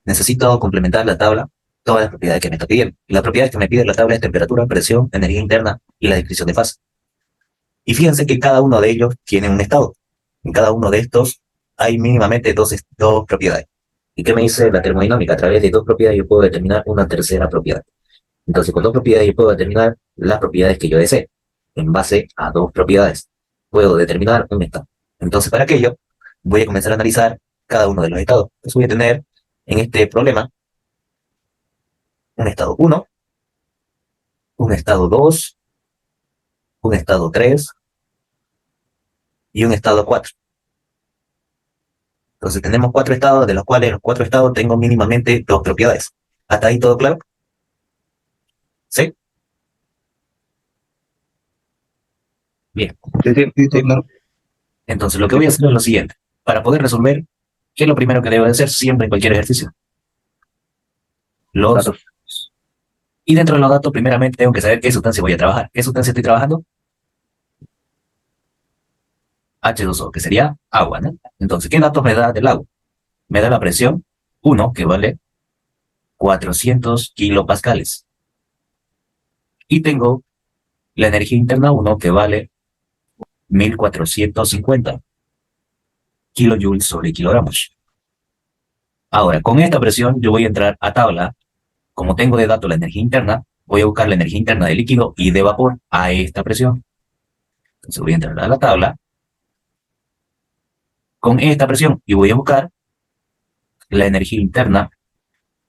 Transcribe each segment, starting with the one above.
necesito complementar la tabla, todas las propiedades que me está pidiendo. Y las propiedades que me pide la tabla es temperatura, presión, energía interna y la descripción de fase. Y fíjense que cada uno de ellos tiene un estado. En cada uno de estos hay mínimamente dos propiedades. ¿Y qué me dice la termodinámica? A través de dos propiedades yo puedo determinar una tercera propiedad. Entonces, con dos propiedades yo puedo determinar las propiedades que yo desee. En base a dos propiedades, puedo determinar un estado. Entonces, para aquello, voy a comenzar a analizar cada uno de los estados. Entonces, voy a tener en este problema un estado 1, un estado 2, un estado 3 y un estado 4. Entonces, tenemos cuatro estados, de los cuales los cuatro estados tengo mínimamente dos propiedades. ¿Hasta ahí todo claro? ¿Sí? Bien. Sí, claro. Entonces, lo que voy a hacer es lo siguiente. Para poder resolver, ¿qué es lo primero que debo de hacer siempre en cualquier ejercicio? Los Datos. Y dentro de los datos, primeramente tengo que saber qué sustancia voy a trabajar. ¿Qué sustancia estoy trabajando? H2O, que sería agua, ¿no? Entonces, ¿qué datos me da del agua? Me da la presión 1, que vale 400 kilopascales. Y tengo la energía interna 1, que vale 1450 kilojoules sobre kilogramos. Ahora, con esta presión yo voy a entrar a tabla. Como tengo de dato la energía interna, voy a buscar la energía interna de líquido y de vapor a esta presión. Entonces voy a entrar a la tabla con esta presión y voy a buscar la energía interna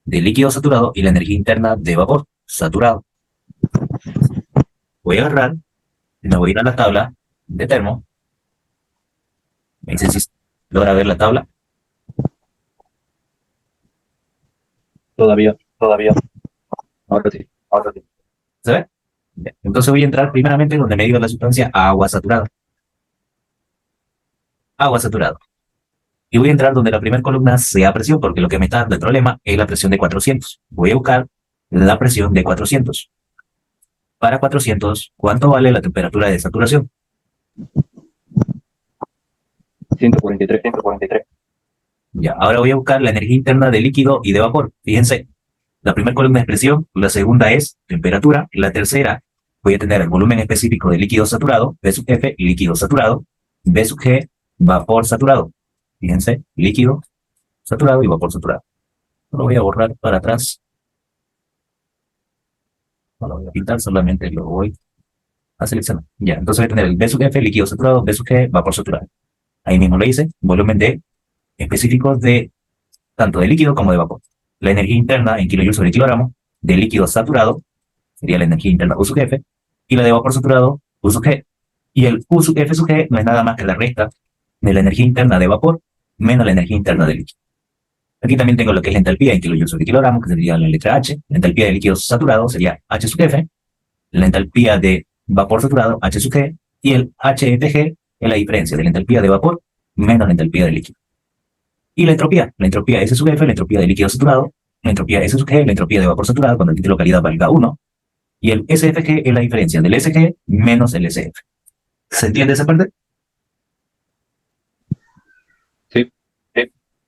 de líquido saturado y la energía interna de vapor saturado. Voy a agarrar, me voy a ir a la tabla de termo. Me dice si logra ver la tabla. Todavía. Ahora sí. ¿Se ve? Bien. Entonces voy a entrar primeramente donde me diga la sustancia agua saturada. Agua saturada. Y voy a entrar donde la primera columna sea presión, porque lo que me está dando el problema es la presión de 400. Voy a buscar la presión de 400. Para 400, ¿cuánto vale la temperatura de saturación? 143. Ya, ahora voy a buscar la energía interna de líquido y de vapor. Fíjense, la primera columna es presión, la segunda es temperatura, la tercera voy a tener el volumen específico de líquido saturado, V sub F, líquido saturado, V sub G, vapor saturado. Fíjense, líquido saturado y vapor saturado. Lo voy a borrar para atrás. No lo voy a pintar, solamente lo voy a seleccionar. Ya, entonces voy a tener el V sub F, líquido saturado, V sub G, vapor saturado. Ahí mismo lo hice, volumen de específicos de tanto de líquido como de vapor. La energía interna en kilojoules sobre kilogramo de líquido saturado sería la energía interna U sub F, y la de vapor saturado U sub G. Y el U sub F sub G no es nada más que la resta de la energía interna de vapor menos la energía interna de líquido. Aquí también tengo lo que es la entalpía en kilojoules sobre kilogramo, que sería la letra H. La entalpía de líquido saturado sería H sub F. La entalpía de vapor saturado, H sub G. Y el HFG es la diferencia de la entalpía de vapor menos la entalpía de líquido. Y la entropía S sub F, la entropía de líquido saturado, la entropía S sub G, la entropía de vapor saturado, cuando el título de calidad valga 1, y el SFG es la diferencia del SG menos el SF. ¿Se entiende esa parte? Sí.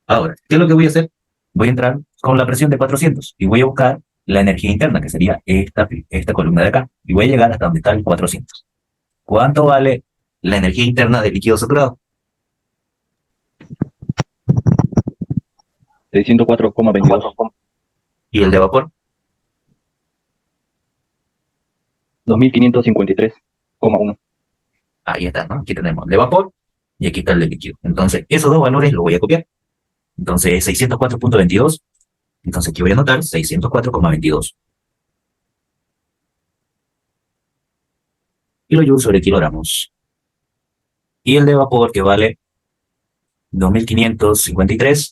Ahora, ¿qué es lo que voy a hacer? Voy a entrar con la presión de 400 y voy a buscar la energía interna, que sería esta columna de acá, y voy a llegar hasta donde está el 400. ¿Cuánto vale la energía interna del líquido saturado? 604,22. ¿Y el de vapor? 2553,1. Ahí está, ¿no? Aquí tenemos el de vapor y aquí está el de líquido. Entonces, esos dos valores los voy a copiar. Entonces, 604.22. Entonces, aquí voy a anotar 604,22. Kilojoules sobre kilogramos. Y el de vapor, que vale 2553.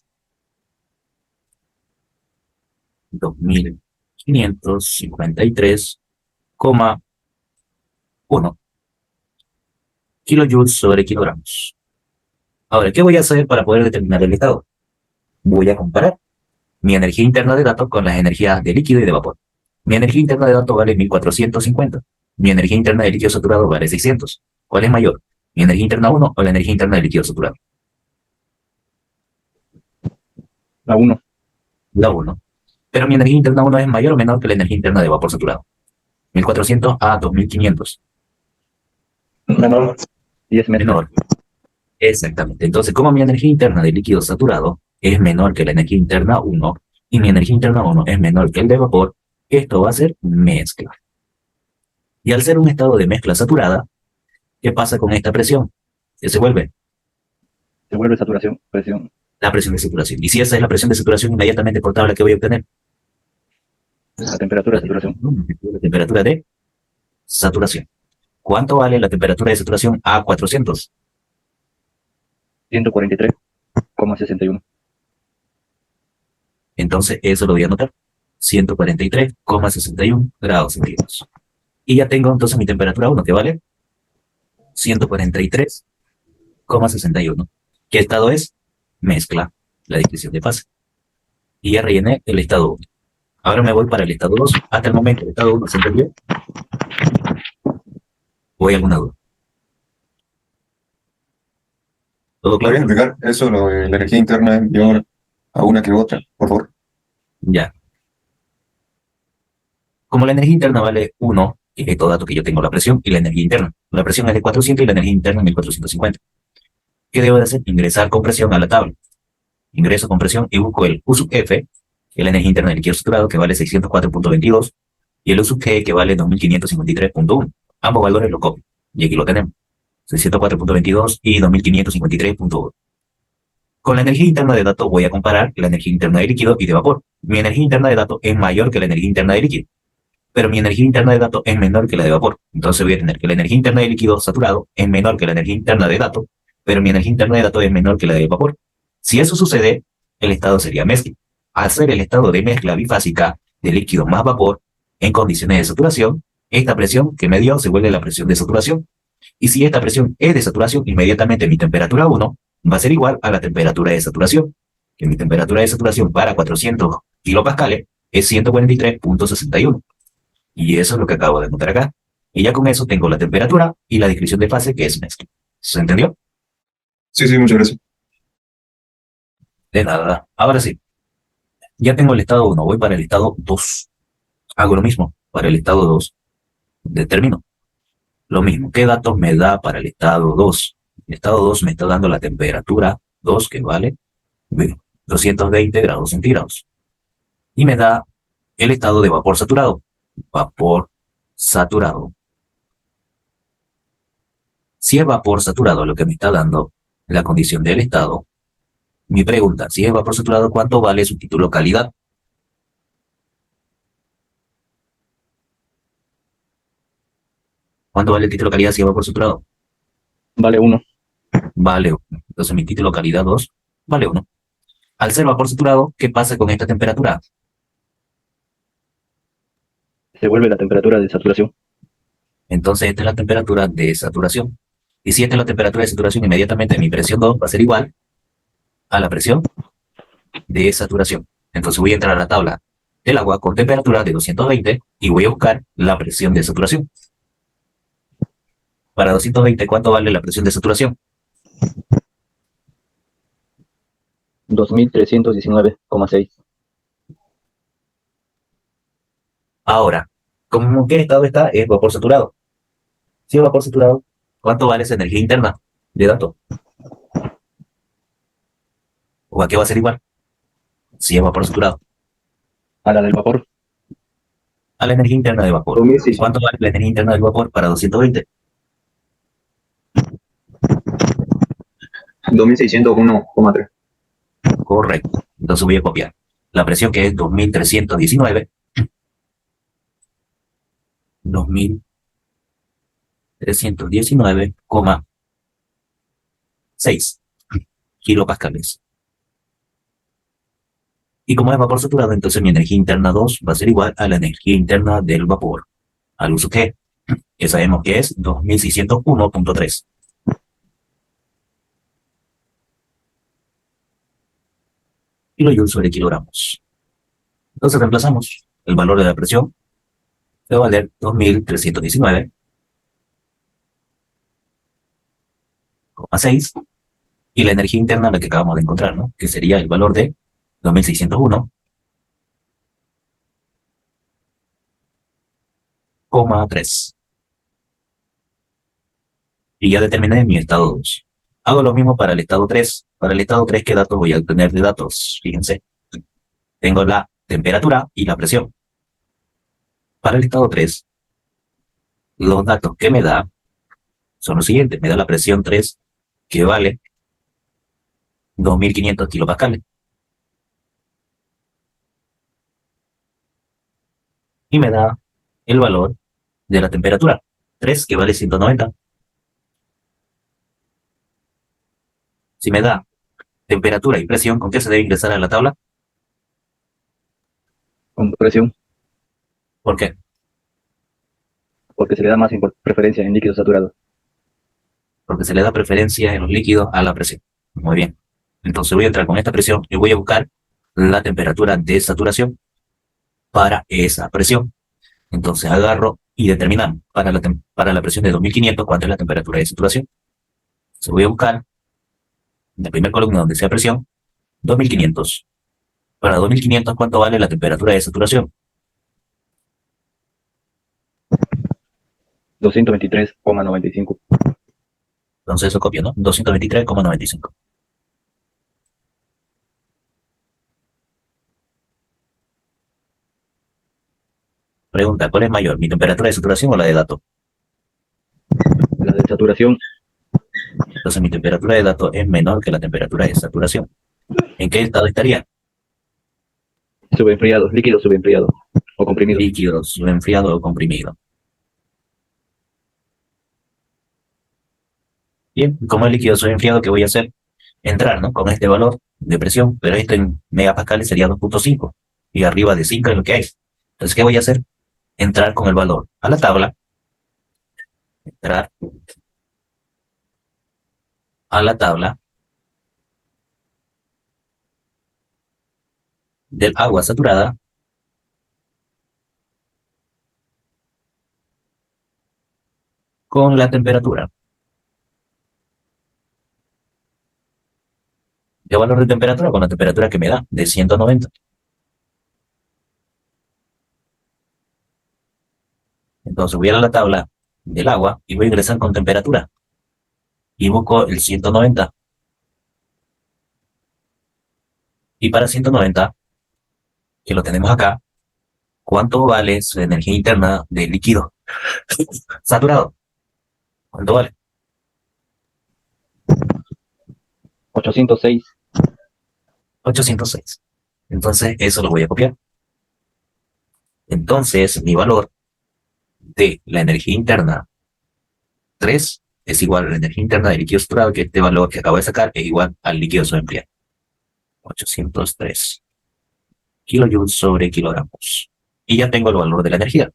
2553,1 kilojoules sobre kilogramos. Ahora, ¿qué voy a hacer para poder determinar el estado? Voy a comparar mi energía interna de datos con las energías de líquido y de vapor. Mi energía interna de datos vale 1450. Mi energía interna de líquido saturado vale 600. ¿Cuál es mayor? ¿Mi energía interna 1 o la energía interna de líquido saturado? La 1. la 1. Pero mi energía interna 1 es mayor o menor que la energía interna de vapor saturado. 1400 a 2500. Menor. Y es mezcla. Menor. Exactamente. Entonces, como mi energía interna de líquido saturado es menor que la energía interna 1 y mi energía interna 1 es menor que el de vapor, esto va a ser mezcla. Y al ser un estado de mezcla saturada, ¿qué pasa con esta presión? ¿Qué se vuelve? Se vuelve saturación, presión. La presión de saturación. Y si esa es la presión de saturación inmediatamente por tabla, ¿qué voy a obtener? La temperatura de saturación. La temperatura de saturación. ¿Cuánto vale la temperatura de saturación a 400? 143,61. Entonces, eso lo voy a anotar. 143,61 grados centígrados. Y ya tengo entonces mi temperatura 1, que vale 143,61. ¿Qué estado es? Mezcla, la descripción de fase. Y ya rellené el estado 1. Ahora me voy para el estado 2. Hasta el momento el estado 1 se entendió. ¿O hay alguna duda? ¿Todo ¿Podrías claro? explicar eso, lo de la energía interna es mayor a una que otra, por favor? Ya. Como la energía interna vale 1, es estos datos que yo tengo, la presión y la energía interna. La presión es de 400 y la energía interna es 1450. ¿Qué debo de hacer? Ingresar compresión a la tabla. Ingreso compresión y busco el U sub F, que es la energía interna del líquido saturado, que vale 604.22, y el U sub G, que vale 2553.1. Ambos valores los copio. Y aquí lo tenemos. 604.22 y 2553.1. Con la energía interna de datos voy a comparar la energía interna de líquido y de vapor. Mi energía interna de datos es mayor que la energía interna de líquido, pero mi energía interna de datos es menor que la de vapor. Entonces voy a tener que la energía interna de líquido saturado es menor que la energía interna de datos, pero mi energía interna de datos es menor que la de vapor. Si eso sucede, el estado sería mezcla. Al ser el estado de mezcla bifásica de líquido más vapor en condiciones de saturación, esta presión que me dio se vuelve la presión de saturación. Y si esta presión es de saturación, inmediatamente mi temperatura 1 va a ser igual a la temperatura de saturación, que mi temperatura de saturación para 400 kilopascales es 143.61. Y eso es lo que acabo de anotar acá. Y ya con eso tengo la temperatura y la descripción de fase, que es mezcla. ¿Se entendió? Sí, sí, muchas gracias. De nada. Ahora sí. Ya tengo el estado 1. Voy para el estado 2. Hago lo mismo para el estado 2. Determino. Lo mismo. ¿Qué datos me da para el estado 2? El estado 2 me está dando la temperatura 2, que vale 220 grados centígrados. Y me da el estado de vapor saturado. Vapor saturado. Si es vapor saturado lo que me está dando la condición del estado, mi pregunta, si es vapor saturado, ¿cuánto vale su título calidad? ¿Cuánto vale el título calidad si es vapor saturado? Vale 1. Vale 1. Entonces mi título calidad 2 vale 1. Al ser vapor saturado, ¿qué pasa con esta temperatura? Se vuelve la temperatura de saturación. Entonces esta es la temperatura de saturación. Y si esta es la temperatura de saturación, inmediatamente mi presión 2 va a ser igual a la presión de saturación. Entonces voy a entrar a la tabla del agua con temperatura de 220 y voy a buscar la presión de saturación. Para 220, ¿cuánto vale la presión de saturación? 2319,6. Ahora, ¿cómo qué estado está? Es vapor saturado. Si es vapor saturado, ¿cuánto vale esa energía interna de datos? ¿O a qué va a ser igual? Si es vapor saturado. A la del vapor. A la energía interna de vapor. 2600. ¿Cuánto vale la energía interna del vapor para 220? 2601,3. Correcto. Entonces voy a copiar la presión, que es 2319. 2319,6 kilopascales. Y como es vapor saturado, entonces mi energía interna 2 va a ser igual a la energía interna del vapor, al uso G, que sabemos que es 2601.3. Kilojoule sobre kilogramos. Entonces reemplazamos el valor de la presión, que va a valer 2319,6, y la energía interna, la que acabamos de encontrar, ¿no? Que sería el valor de 2601, 3. Y ya determiné mi estado 2. Hago lo mismo para el estado 3. Para el estado 3, ¿qué datos voy a obtener de datos? Fíjense. Tengo la temperatura y la presión. Para el estado 3, los datos que me da son los siguientes. Me da la presión 3, que vale 2500 kilopascales. Y me da el valor de la temperatura 3, que vale 190. Si me da temperatura y presión, ¿con qué se debe ingresar a la tabla? Con presión, ¿Por qué? porque se le da más preferencia en líquidos saturados. Porque se le da preferencia en los líquidos a la presión. Muy bien. Entonces voy a entrar con esta presión y voy a buscar la temperatura de saturación para esa presión. Entonces agarro y determinamos para la presión de 2500 cuánto es la temperatura de saturación. Entonces voy a buscar en la primera columna donde sea presión 2500. Para 2500, ¿cuánto vale la temperatura de saturación? 223,95. Entonces eso copio, ¿no? 223,95. Pregunta, ¿cuál es mayor, mi temperatura de saturación o la de datos? La de saturación Entonces mi temperatura de datos es menor que la temperatura de saturación. ¿En qué estado estaría? subenfriado, líquido subenfriado o comprimido. Líquido, enfriado o comprimido. Bien, como es líquido enfriado, ¿qué voy a hacer? Entrar, ¿no? Con este valor de presión, pero esto en megapascales sería 2.5 y arriba de 5 es lo que hay. Entonces, ¿qué voy a hacer? Entrar con el valor a la tabla, entrar a la tabla del agua saturada con la temperatura. ¿Qué valor de temperatura? Con la temperatura que me da, de 190. Entonces voy a la tabla del agua y voy a ingresar con temperatura. Y busco el 190. Y para 190, que lo tenemos acá, ¿cuánto vale su energía interna de líquido saturado? ¿Cuánto vale? 806. 806. Entonces, eso lo voy a copiar. Entonces, mi valor de la energía interna 3 es igual a la energía interna del líquido saturado, que este valor que acabo de sacar es igual al líquido sobreempleado. 803 kilojoules sobre kilogramos. Y ya tengo el valor de la energía.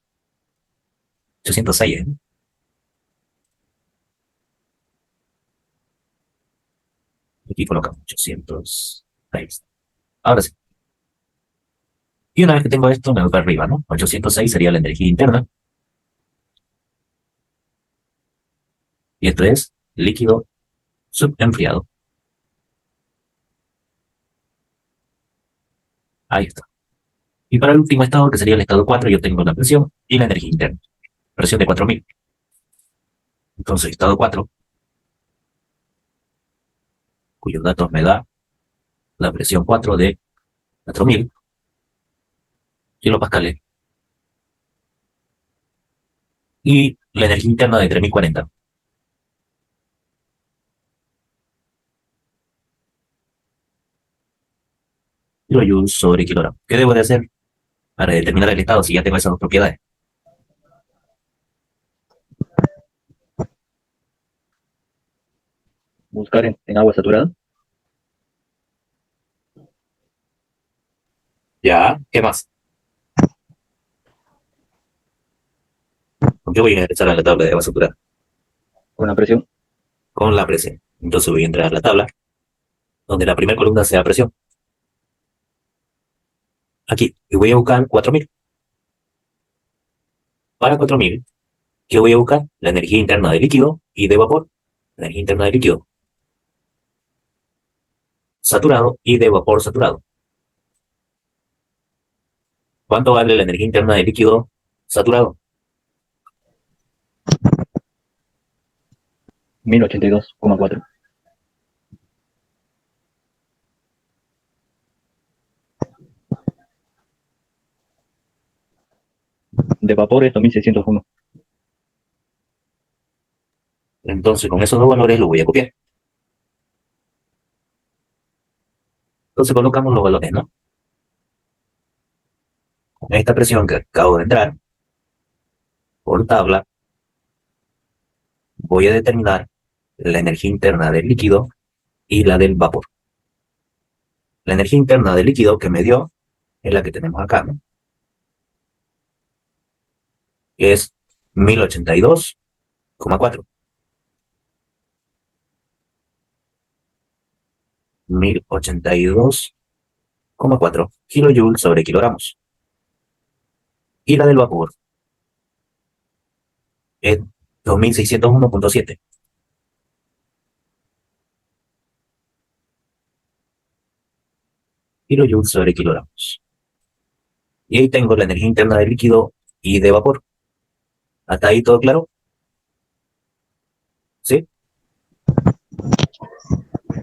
806, ¿eh? Aquí colocamos 806. Ahora sí. Y una vez que tengo esto, me voy para arriba, ¿no? 806 sería la energía interna. Y esto es líquido subenfriado. Ahí está. Y para el último estado, que sería el estado 4, yo tengo la presión y la energía interna. Presión de 4000. Entonces, estado 4, cuyos datos me da la presión 4 de 4000 kilopascales y la energía interna de 3040. Kilojoules sobre kilogramo. ¿Qué debo de hacer para determinar el estado si ya tengo esas dos propiedades? Buscar en agua saturada. Ya, ¿qué más? ¿Con qué voy a ingresar a la tabla de agua saturada? Con la presión. Con la presión. Entonces voy a entrar a la tabla donde la primera columna sea presión. Aquí, y voy a buscar 4000. Para 4000, ¿qué voy a buscar? La energía interna de líquido y de vapor. La energía interna de líquido saturado y de vapor saturado. ¿Cuánto vale la energía interna de líquido saturado? 1082,4. De vapor es 2601. Entonces, con esos dos valores lo voy a copiar. Entonces colocamos los valores, ¿no? Con esta presión que acabo de entrar, por tabla, voy a determinar la energía interna del líquido y la del vapor. La energía interna del líquido que me dio es la que tenemos acá, ¿no? Que es 1082,4. 1082,4 kilojoules sobre kilogramos. Y la del vapor es 2601,7. Kilojoules sobre kilogramos. Y ahí tengo la energía interna del líquido y de vapor. ¿Hasta ahí todo claro? ¿Sí?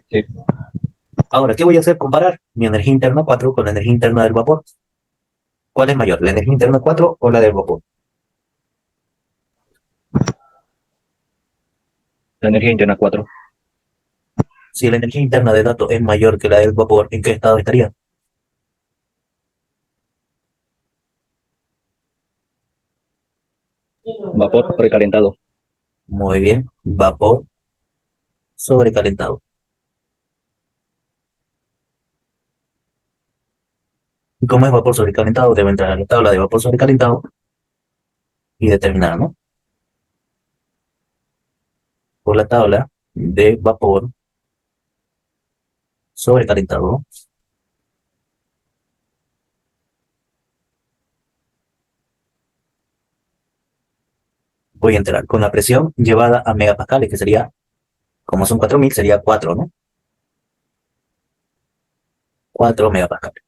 Sí. Ahora, ¿qué voy a hacer? Comparar mi energía interna 4 con la energía interna del vapor. ¿Cuál es mayor, la energía interna 4 o la del vapor? La energía interna 4. Si la energía interna de datos es mayor que la del vapor, ¿en qué estado estaría? Vapor precalentado. Muy bien, vapor sobrecalentado. Y como es vapor sobrecalentado, debo entrar a la tabla de vapor sobrecalentado y determinar, ¿no? Por la tabla de vapor sobrecalentado, voy a entrar con la presión llevada a megapascales, que sería, como son 4000, sería 4, ¿no? 4 megapascales.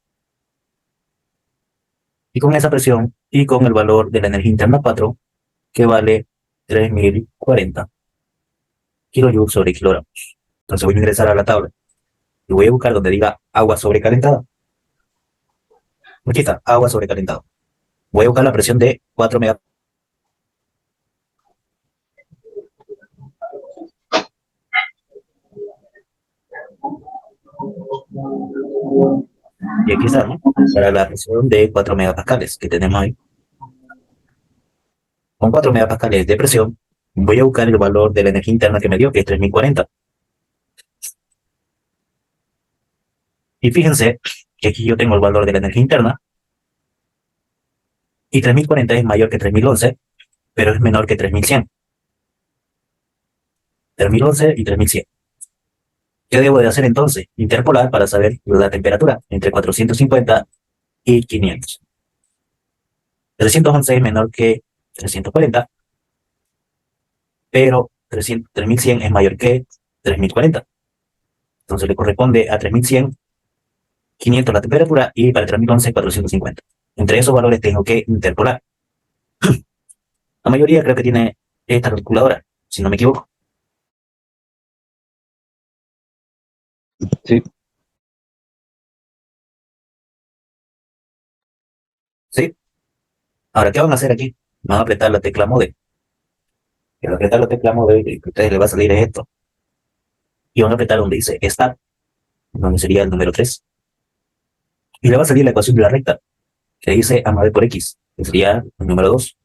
Y con esa presión y con el valor de la energía interna 4, que vale 3040 kilojoules sobre kilogramos. Entonces voy a ingresar a la tabla y voy a buscar donde diga agua sobrecalentada. Aquí está, agua sobrecalentada. Voy a buscar la presión de 4 megapascales. Y aquí está, ¿no? Para la presión de 4 megapascales que tenemos ahí. Con 4 megapascales de presión, voy a buscar el valor de la energía interna que me dio, que es 3040. Y fíjense que aquí yo tengo el valor de la energía interna. Y 3040 es mayor que 3011, pero es menor que 3100. 3011 y 3100. ¿Qué debo de hacer entonces? Interpolar para saber la temperatura entre 450 y 500. 311 es menor que 340, pero 3100 es mayor que 3040. Entonces le corresponde a 3100, 500 la temperatura y para 3011, 450. Entre esos valores tengo que interpolar. La mayoría creo que tiene esta calculadora, si no me equivoco. Sí. ¿Sí? Ahora, ¿qué van a hacer aquí? Van a apretar la tecla Mode. Y al apretar la tecla Mode, que a ustedes les va a salir es esto. Y van a apretar donde dice Start, donde sería el número 3. Y le va a salir la ecuación de la recta, que dice A más B por X, que sería el número 2.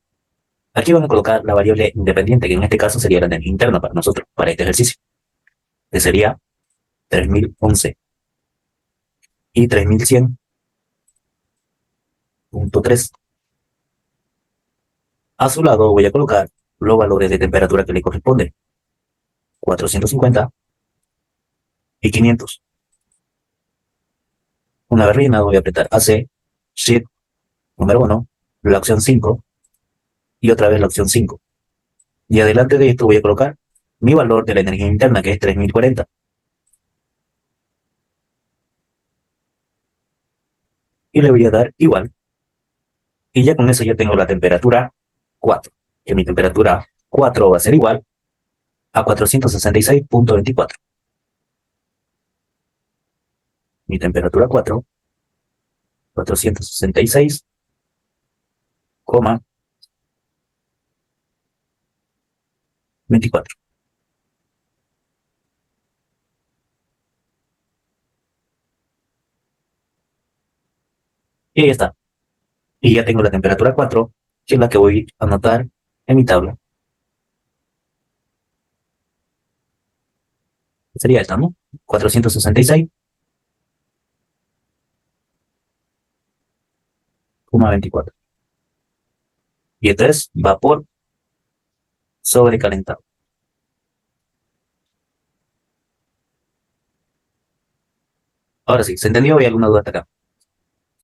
Aquí van a colocar la variable independiente, que en este caso sería la energía interna para nosotros, para este ejercicio, que sería 3011 y 3100.3. A su lado voy a colocar los valores de temperatura que le corresponden, 450 y 500. Una vez rellenado voy a apretar AC, Shift, número 1, la opción 5 y otra vez la opción 5. Y adelante de esto voy a colocar mi valor de la energía interna, que es 3040. Y le voy a dar igual. Y ya con eso ya tengo la temperatura 4. Que mi temperatura 4 va a ser igual a 466.24. Mi temperatura 466, 24. Y ahí está. Y ya tengo la temperatura 4, que es la que voy a anotar en mi tabla. Sería esta, ¿no? 466,24. Y esto es vapor sobrecalentado. Ahora sí, ¿se entendió? ¿Hay alguna duda hasta acá?